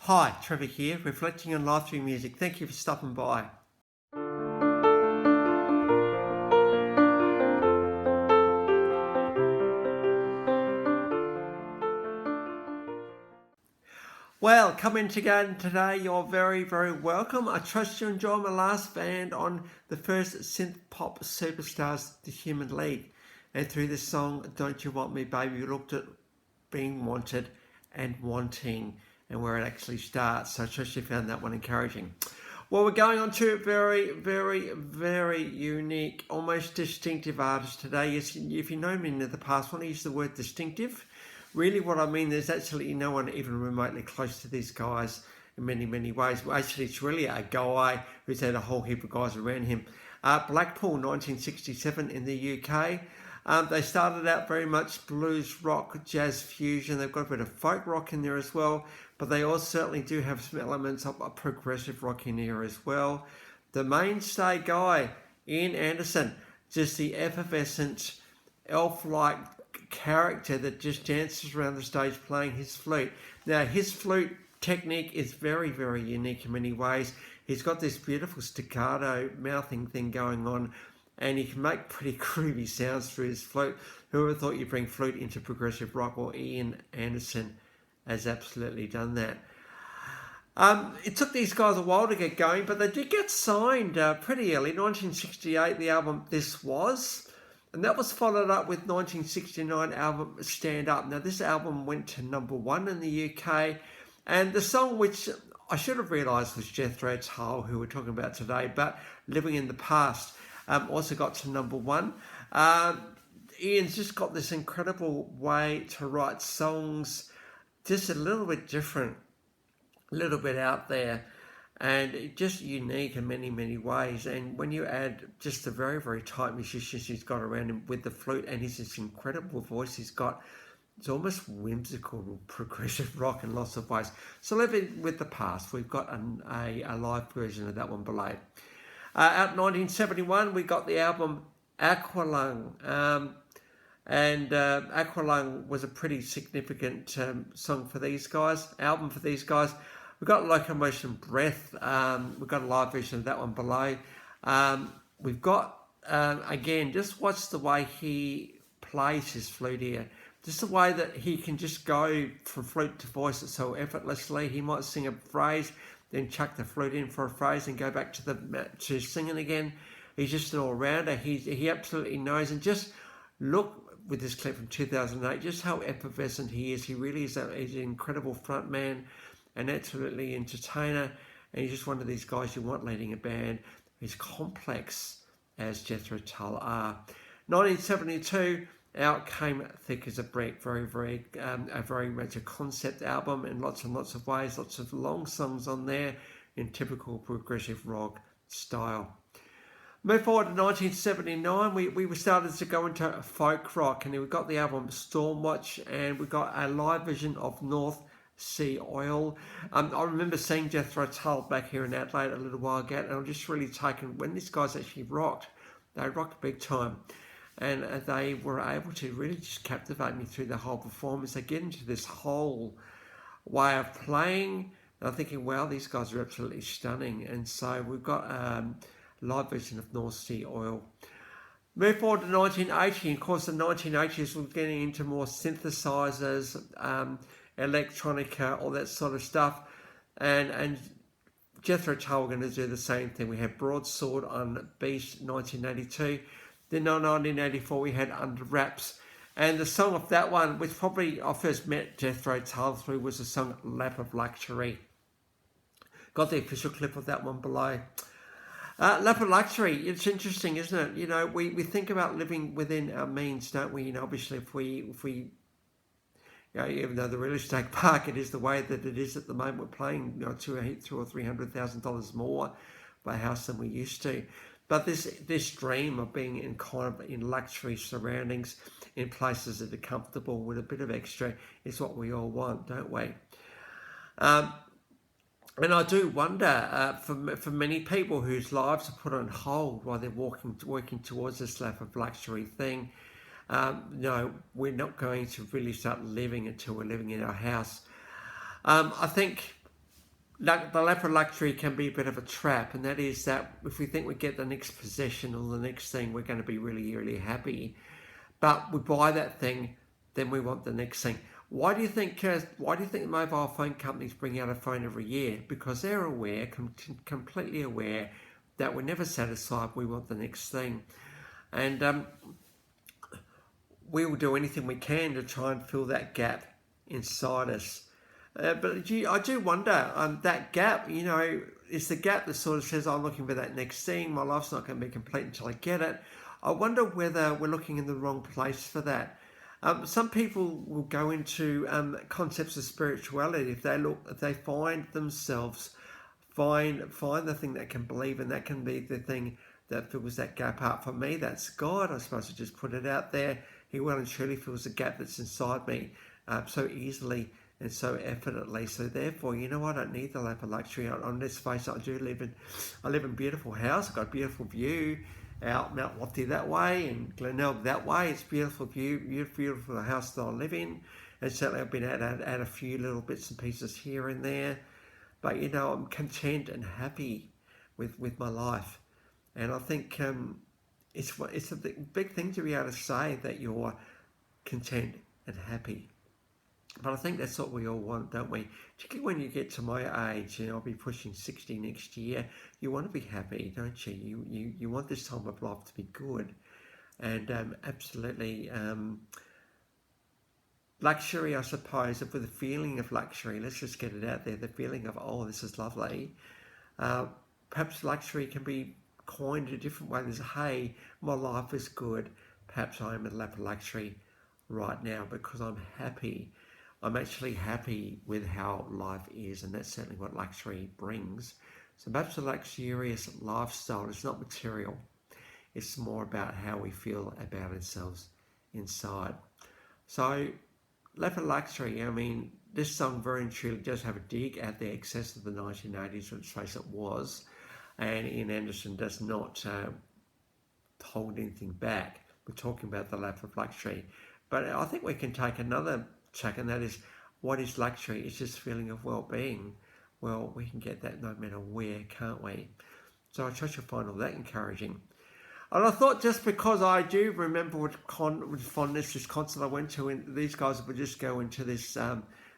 Hi, Trevor here, reflecting on life through music. Thank you for stopping by. Well, coming again today, you're very, very welcome. I trust you enjoyed my last band on the first synth pop superstars, the Human League. And through this song, Don't You Want Me Baby, we looked at being wanted and wanting and where it actually starts. So I trust you found that one encouraging. Well, we're going on to a very, very, very unique, almost distinctive artist today. If you know me in the past, when I use the word distinctive, really what I mean, there's actually no one even remotely close to these guys in many, many ways. Well, actually, it's really a guy who's had a whole heap of guys around him. Blackpool, 1967 in the UK. They started out very much blues, rock, jazz fusion. They've got a bit of folk rock in there as well, but they all certainly do have some elements of a progressive rock in there as well. The mainstay guy, Ian Anderson, just the effervescent, elf-like character that just dances around the stage playing his flute. Now, his flute technique is very, very unique in many ways. He's got this beautiful staccato mouthing thing going on, and he can make pretty groovy sounds through his flute. Whoever thought you'd bring flute into progressive rock? Well, Ian Anderson has absolutely done that. It took these guys a while to get going, but they did get signed pretty early. 1968, the album This Was, and that was followed up with 1969 album Stand Up. Now, this album went to #1 in the UK, and the song, which I should have realised was Jethro Tull, who we're talking about today, but Living in the Past, also got to #1. Ian's just got this incredible way to write songs, just a little bit different, a little bit out there, and just unique in many, many ways. And when you add just the very, very tight musicians he's got around him with the flute and his this incredible voice he's got, it's almost whimsical progressive rock in lots of ways. So Living with the Past, we've got a live version of that one below. Out in 1971, we got the album Aqualung. Aqualung was a pretty significant song for these guys, album for these guys. We've got Locomotion Breath. We've got a live version of that one below. We've got, again, just watch the way he plays his flute here. Just the way that he can just go from flute to voice it so effortlessly. He might sing a phrase, then chuck the flute in for a phrase and go back to singing again. He's just an all-rounder. He absolutely knows. And just look with this clip from 2008, just how effervescent he is. He really is he's an incredible front man, an absolutely entertainer. And he's just one of these guys you want leading a band. He's complex as Jethro Tull are. 1972, out came Thick as a Brick, very much a concept album in lots and lots of ways, lots of long songs on there in typical progressive rock style. Move forward to 1979, we started to go into folk rock, and we got the album Stormwatch, and we got a live version of North Sea Oil. I remember seeing Jethro Tull back here in Adelaide a little while ago, and I'm just really taken when these guys actually rocked. They rocked big time. And they were able to really just captivate me through the whole performance. They get into this whole way of playing. And I'm thinking, wow, these guys are absolutely stunning. And so we've got a live version of North Sea Oil. Move forward to 1980. Of course, the 1980s, we're getting into more synthesizers, electronica, all that sort of stuff. And Jethro Tull were going to do the same thing. We had Broadsword on Beast, 1982. Then in 1984 we had Under Wraps, and the song of that one, which probably I first met Jethro Tull through, was the song Lap of Luxury. Got the official clip of that one below. Lap of Luxury, it's interesting, isn't it? You know, we think about living within our means, don't we? And obviously if we you know, even though the real estate market is the way that it is at the moment, we're paying $200,000 or $300,000 more by a house than we used to. But this dream of being in luxury surroundings, in places that are comfortable with a bit of extra, is what we all want, don't we? And I do wonder, for many people whose lives are put on hold while they're working towards this lap of luxury thing, no, we're not going to really start living until we're living in our house. I think the lack of luxury can be a bit of a trap, and that is that if we think we get the next possession or the next thing, we're going to be really, really happy. But we buy that thing, then we want the next thing. Why do you think? Why do you think the mobile phone companies bring out a phone every year? Because they're aware, completely aware, that we're never satisfied. We want the next thing, and we will do anything we can to try and fill that gap inside us. But I do wonder, that gap, is the gap that sort of says, I'm looking for that next thing, my life's not going to be complete until I get it. I wonder whether we're looking in the wrong place for that. Some people will go into concepts of spirituality if they find themselves, find the thing that can believe, and that can be the thing that fills that gap up. For me, that's God. I suppose I just put it out there. He well and truly fills the gap that's inside me so easily and so effortlessly. So therefore, I don't need the lack of luxury. On this face, I live in a beautiful house. I've got a beautiful view out Mount Lofty that way and Glenelg that way. It's beautiful view, beautiful house that I live in. And certainly I've been able to add a few little bits and pieces here and there. But, I'm content and happy with my life. And I think it's a big thing to be able to say that you're content and happy. But I think that's what we all want, don't we? Particularly when you get to my age, I'll be pushing 60 next year. You want to be happy, don't you? You want this time of life to be good. And absolutely, luxury, I suppose, with the feeling of luxury, let's just get it out there, the feeling of, oh, this is lovely. Perhaps luxury can be coined a different way. There's, hey, my life is good. Perhaps I am in a lap of luxury right now because I'm happy. I'm actually happy with how life is, and that's certainly what luxury brings. So perhaps a luxurious lifestyle is not material. It's more about how we feel about ourselves inside. So, lap of luxury, this song very and truly does have a dig at the excess of the 1980s, let's face it, was. And Ian Anderson does not hold anything back. We're talking about the lap of luxury. But I think we can take another check, and that is, what is luxury? It's this feeling of well-being. Well, we can get that no matter where, can't we? So I trust you'll find all that encouraging. And I thought, just because I do remember with fondness this concert I went to, and these guys would just go into this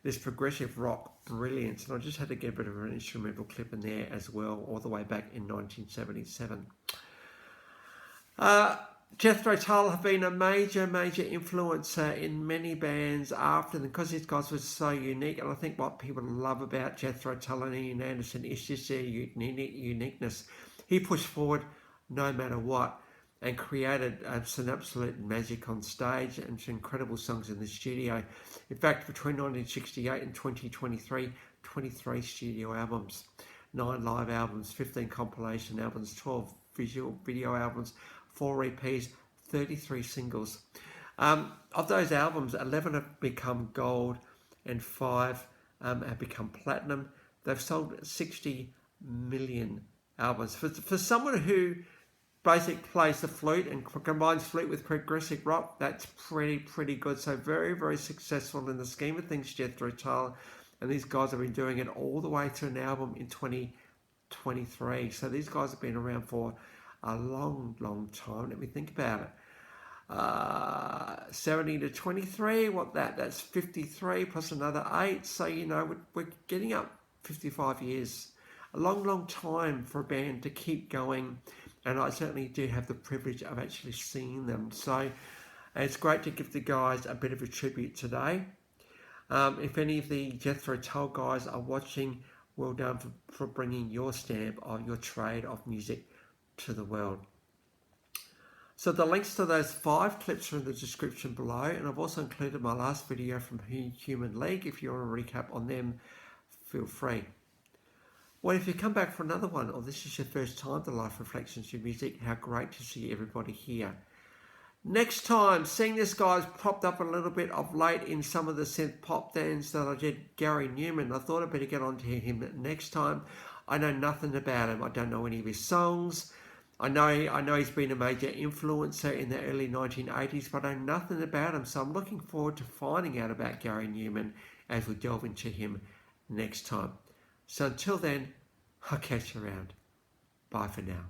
this progressive rock brilliance, and I just had to get a bit of an instrumental clip in there as well, all the way back in 1977. Jethro Tull have been a major influencer in many bands after them, because these guys were so unique. And I think what people love about Jethro Tull and Ian Anderson is just their uniqueness. He pushed forward no matter what and created some absolute magic on stage and some incredible songs in the studio. In fact, between 1968 and 2023, 23 studio albums, 9 live albums, 15 compilation albums, 12 video albums, 4 EPs, 33 singles. Of those albums, 11 have become gold and 5 have become platinum. They've sold 60 million albums. For someone who basically plays the flute and combines flute with progressive rock, that's pretty good. So very, very successful in the scheme of things, Jethro Tull. And these guys have been doing it all the way to an album in 2023. So these guys have been around for a long time. Let me think about it. 70 to 23, that's 53 plus another 8. So, we're getting up 55 years. A long time for a band to keep going. And I certainly do have the privilege of actually seeing them. So it's great to give the guys a bit of a tribute today. If any of the Jethro Tull guys are watching, well done for bringing your stamp on your trade of music to the world. So the links to those 5 clips are in the description below, and I've also included my last video from Human League. If you want a recap on them, feel free. Well, if you come back for another one, or this is your first time to Life Reflections through Music, how great to see everybody here. Next time, seeing this guy's popped up a little bit of late in some of the synth pop dance that I did, Gary Newman. I thought I'd better get on to him next time. I know nothing about him. I don't know any of his songs. I know he's been a major influencer in the early 1980s, but I know nothing about him. So I'm looking forward to finding out about Gary Newman as we delve into him next time. So until then, I'll catch you around. Bye for now.